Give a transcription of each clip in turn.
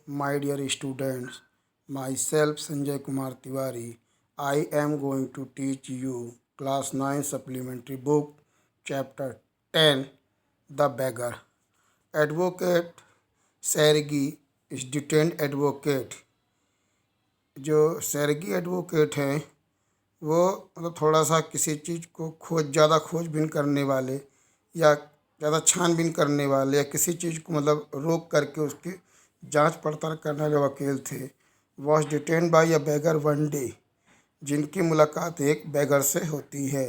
my dear students. Myself Sanjay Kumar Tiwari. I am going to teach you class 9 supplementary book chapter 10 The Beggar. Advocate Sergey is detained advocate. जो सेर्गी advocate हैं वो मतलब थोड़ा सा किसी चीज़ को ज़्यादा खोजबीन करने वाले या ज़्यादा छानबीन करने वाले या किसी चीज़ को मतलब रोक करके उसकी जांच पड़ताल करने वाले वकील थे। Was detained by a beggar one day, जिनकी मुलाकात एक बेगर से होती है।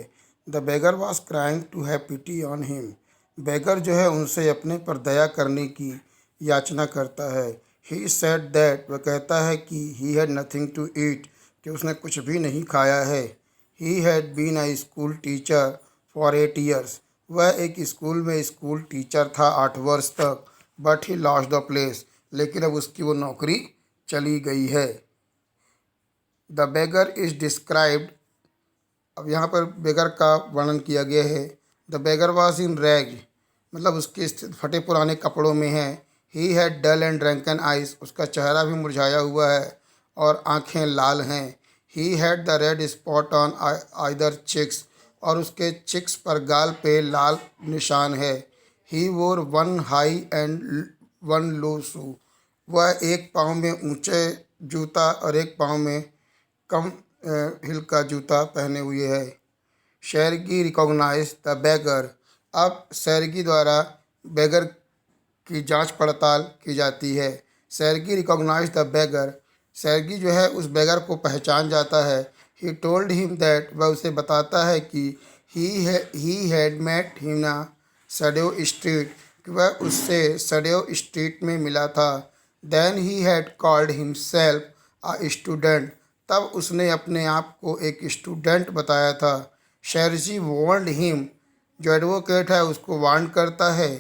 The beggar was crying to have pity on him. Beggar जो है उनसे अपने पर दया करने की याचना करता है। ही सेड दैट, वह कहता है कि he had nothing to eat, कि उसने कुछ भी नहीं खाया है। He had been a school teacher for 8 years, वह एक स्कूल में स्कूल टीचर था 8 वर्ष तक। But he lost the place, लेकिन अब उसकी वो नौकरी चली गई है। द बेगर इज डिस्क्राइब्ड, अब यहाँ पर बेगर का वर्णन किया गया है। The beggar was in rag, मतलब उसकी स्थिति फटे पुराने कपड़ों में है। He had dull and drunken eyes, उसका चेहरा भी मुरझाया हुआ है और आंखें लाल हैं। He had the red spot on either cheeks, और उसके चिक्स पर गाल पे लाल निशान है। ही वोर वन हाई एंड वन लो शू, वह एक पाँव में ऊंचे जूता और एक पाँव में कम हिल का जूता पहने हुए है। शेरगी रिकॉग्नाइज द बेगर, अब शेरगी द्वारा बेगर की जांच पड़ताल की जाती है। शेरगी रिकॉग्नाइज द बेगर, शेरगी जो है उस बेगर को पहचान जाता है। ही टोल्ड हिम दैट, वह उसे बताता है कि he had met him in Sadovaya street, कि वह उससे सडेव स्ट्रीट में मिला था। Then he had called himself a student, तब उसने अपने आप को एक स्टूडेंट बताया था। शेरजी वार्नड हिम, जो एडवोकेट है उसको वार्न करता है,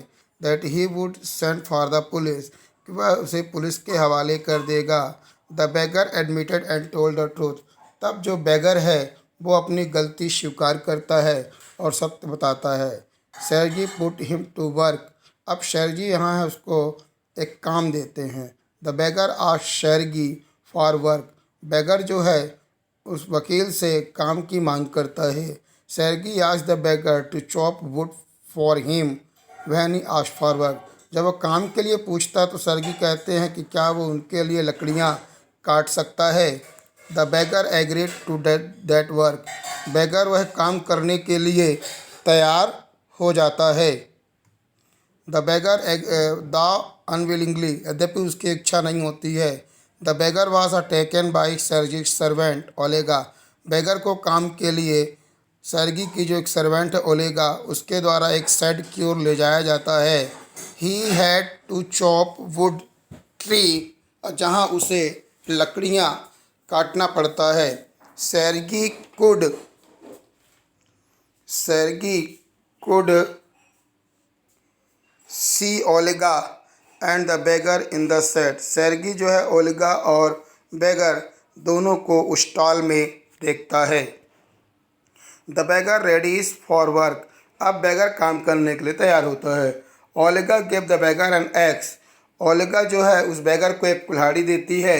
that he would send for the police, कि वह उसे पुलिस के हवाले कर देगा। The beggar admitted and told the truth, तब जो बेगर है वो अपनी गलती स्वीकार करता है और सत्य बताता है। Sergei put him to work, अब शेरजी यहाँ है उसको एक काम देते हैं। The beggar asked Sergei for work, beggar जो है उस वकील से काम की मांग करता है। Sergei asked the beggar to chop wood for him when he asked for work, जब वो काम के लिए पूछता तो शेरगी कहते हैं कि क्या वो उनके लिए लकड़ियाँ काट सकता है। The beggar agreed to that work, beggar वह काम करने के लिए तैयार हो जाता है। द बेगर द अनविलिंगली, यद्यपि उसकी इच्छा नहीं होती है। The beggar was taken by Sergei servant Olga, beggar को काम के लिए सर्गी की जो एक सर्वेंट है ओलेगा, उसके द्वारा एक शेड की ओर ले जाया जाता है। He had to chop wood tree, जहाँ उसे लकड़ियाँ काटना पड़ता है। Sergei could see Olga and the beggar in the shed, Sergei जो है ओलेगा और बेगर दोनों को उस स्टॉल में देखता है। The beggar readies for work, अब बेगर काम करने के लिए तैयार होता है। Olga give the beggar an axe, Olga जो है उस बेगर को एक कुल्हाड़ी देती है।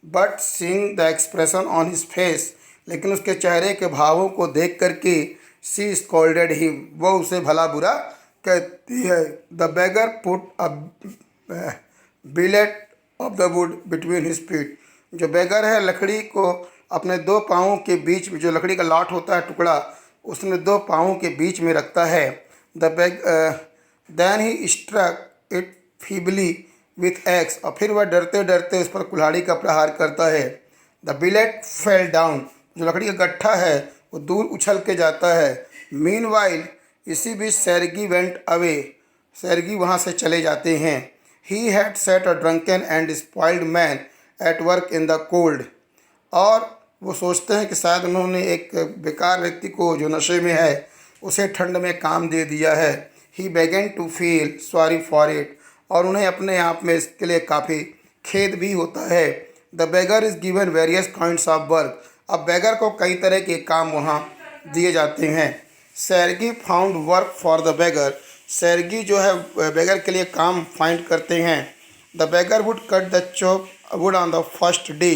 But seeing the expression on his face, लेकिन उसके चेहरे के भावों को देख करके सी स्कोल्डेड हिम, वो उसे भला बुरा कहती है। The beggar put a billet of the wood between his feet, जो बेगर है लकड़ी को अपने दो पाँवों के बीच में, जो लकड़ी का लाट होता है टुकड़ा, उसने दो पाँवों के बीच में रखता है। Then he struck it feebly with axe, और फिर वह डरते डरते उस पर कुल्हाड़ी का प्रहार करता है। द बिलेट फेल डाउन, जो लकड़ी का गट्ठा है वो दूर उछल के जाता है। मीनवाइल, इसी बीच सेर्गी वेंट अवे, सेर्गी वहाँ से चले जाते हैं। He had set a drunken and spoiled man at work in the cold, और वो सोचते हैं कि शायद उन्होंने एक बेकार व्यक्ति को जो नशे में है उसे ठंड में काम दे दिया है। He began to feel sorry for it, और उन्हें अपने आप में इसके लिए काफ़ी खेद भी होता है। The beggar is given various kinds of work, अब बेगर को कई तरह के काम वहाँ दिए जाते हैं। Sergei found work for the beggar, Sergei जो है बेगर के लिए काम फाइंड करते हैं। The beggar would cut the chop wood on the first day.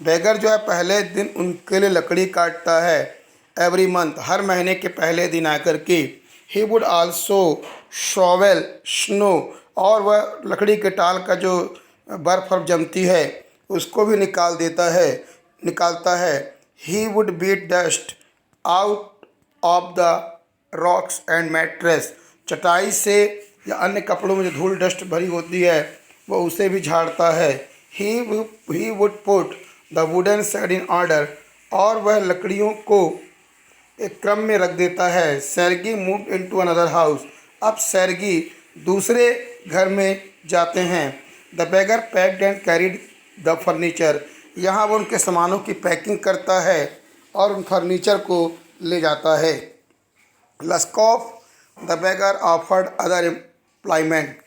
Beggar जो है पहले दिन उनके लिए लकड़ी काटता है। एवरी मंथ, हर महीने के पहले दिन आकर के। He would also shovel snow, और वह लकड़ी के टाल का जो बर्फ और जमती है उसको भी निकालता है। He would beat dust out of the rocks and mattress, चटाई से या अन्य कपड़ों में जो धूल डस्ट भरी होती है वो उसे भी झाड़ता है। He would put the wooden said in order, और वह लकड़ियों को एक क्रम में रख देता है। Sergei move into another house, अब सर्गी दूसरे घर में जाते हैं। The beggar packed and carried the furniture, यहाँ वो उनके सामानों की पैकिंग करता है और उन फर्नीचर को ले जाता है। Lushkoff the beggar offered other employment,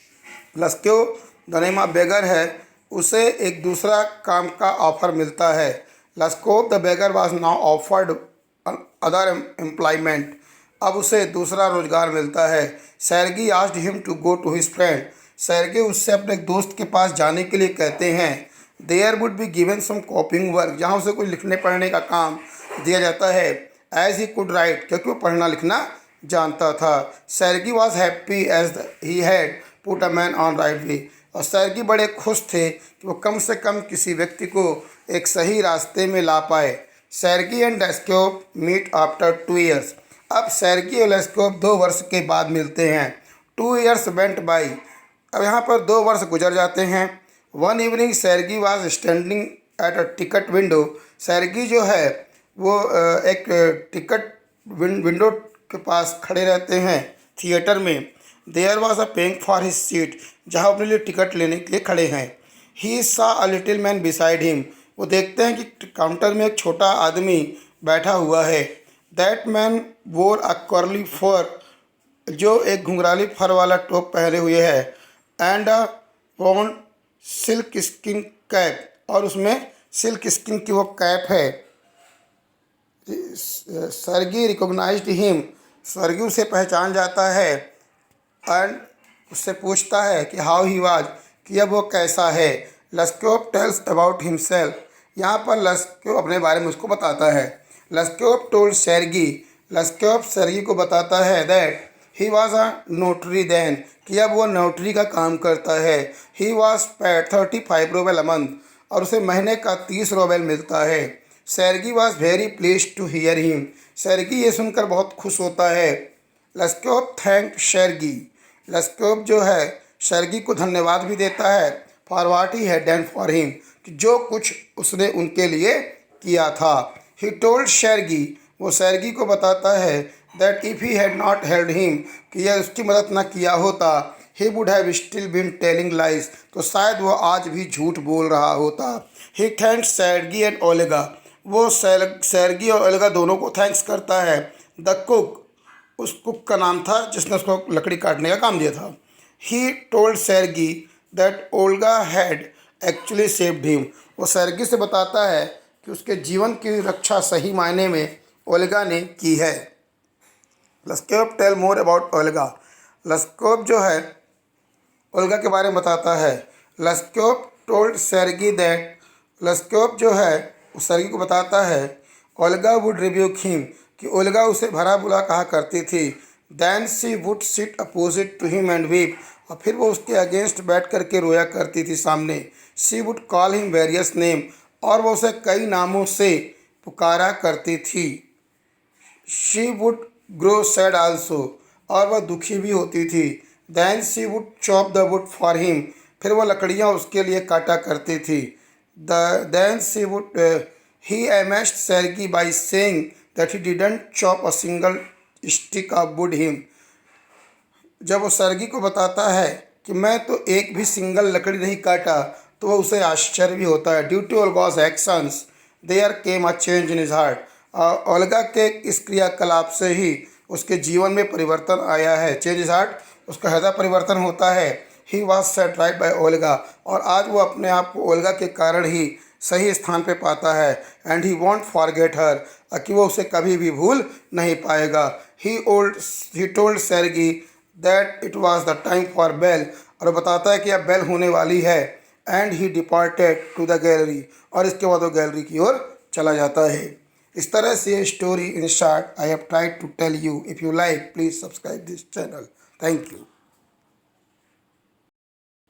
Lushkoff the name of beggar है, उसे एक दूसरा काम का ऑफर मिलता है। Lushkoff the beggar was now offered other employment, अब उसे दूसरा रोजगार मिलता है। Sergei asked him to go to his friend, सर्गी उससे अपने दोस्त के पास जाने के लिए कहते हैं। There would be given some copying work, जहाँ उसे कुछ लिखने पढ़ने का काम दिया जाता है। एज ही कुड राइट, क्योंकि वो पढ़ना लिखना जानता था। Sergei was happy as he had put a man on right way, और सर्गी बड़े खुश थे कि वो कम से कम किसी व्यक्ति को एक सही रास्ते में ला पाए। सर्गी एंड लेस्कोव मीट आफ्टर 2 years, अब सर्गी और लेस्कोव 2 वर्ष के बाद मिलते हैं। 2 years वेंट बाई, अब यहाँ पर 2 वर्ष गुजर जाते हैं। One evening Sergei was standing at a ticket window, Sergei जो है वो एक टिकट विंडो के पास खड़े रहते हैं थिएटर में। There was a paying for his seat, जहाँ अपने लिए टिकट लेने के लिए खड़े हैं। ही सा a little man beside him, वो देखते हैं कि काउंटर में एक छोटा आदमी बैठा हुआ है। दैट मैन वोर अ कर्ली फर, जो एक घुंघराली फर वाला टोप पहने हुए है। And a worn silk skin cap, और उसमें सिल्क स्किन की वो कैप है। सर्गी रिकॉग्नाइज्ड हिम, सर्गी उसे पहचान जाता है। एंड उससे पूछता है कि हाउ ही वाज, कि अब वो कैसा है। लस्कोव टेल्स अबाउट हिमसेल्फ, यहाँ पर लस्कोव अपने बारे में उसको बताता है। लस्कोव टोल्ड सर्गी, लस्कोव सर्गी को बताता है that he was a notary then, कि अब वो नोटरी का काम करता है। He was paid 35 rouble a month, और उसे महीने का 30 रूबल मिलता है। Sergei was very please to hear him, Sergei ये सुनकर बहुत खुश होता है। लस्कोव थैंक सर्गी, लस्कोव जो है सर्गी को धन्यवाद भी देता है for watt he had done for him, कि जो कुछ उसने उनके लिए किया था। ही टोल्ड सर्गी, वो सर्गी को बताता है that if he had not held him, कि यह उसकी मदद न किया होता, he would have still been telling lies, तो शायद वो आज भी झूठ बोल रहा होता। ही थैंक्स सर्गी एंड ओलेगा, वो सर्गी और ओलेगा दोनों को थैंक्स करता है। द कुक, उस कुक का नाम था जिसने उसको लकड़ी काटने का काम दिया था। He told Sergei that Olga had actually saved him, वो सर्गी से बताता है कि उसके जीवन की रक्षा सही मायने में ओल्गा ने की है। लस्कोव टेल मोर अबाउट ओल्गा, लस्कोव जो है ओल्गा के बारे में बताता है। लस्कोव टोल्ड सर्गी दैट, लस्कोव जो है उस सर्गी को बताता है ओल्गा वुड रिब्यूक हिम, कि ओल्गा उसे भला बुरा कहा करती थी। Then she would sit opposite to him and weep, और फिर वो उसके अगेंस्ट बैठ करके रोया करती थी सामने। She would call him various name, और वो उसे कई नामों से पुकारा करती थी। She would grow sad also, और वह दुखी भी होती थी। Then she would chop the wood for him, फिर वह लकड़ियाँ उसके लिए काटा करती थी। Then she would he amazed Sergei by saying that he didn't chop a single stick of wood him, जब वो सर्गी को बताता है कि मैं तो एक भी सिंगल लकड़ी नहीं काटा, तो वह उसे आश्चर्य भी होता है। Due to Olga's actions there came a change in his heart, Olga के इस क्रियाकलाप से ही उसके जीवन में परिवर्तन आया है। चेंज इज हार्ट, उसका हृदय परिवर्तन होता है। He was set right by Olga, और आज वो अपने आप को ओल्गा के कारण ही सही स्थान पे पाता है। And he won't forget her, कि वो उसे कभी भी भूल नहीं पाएगा। He told Sergei that it was the time for bell, और बताता है कि अब बेल होने वाली है। And he departed to the gallery, और इसके बाद वो गैलरी की ओर चला जाता है। इस तरह से story in short I have tried to tell you. If you like please subscribe this channel. Thank you.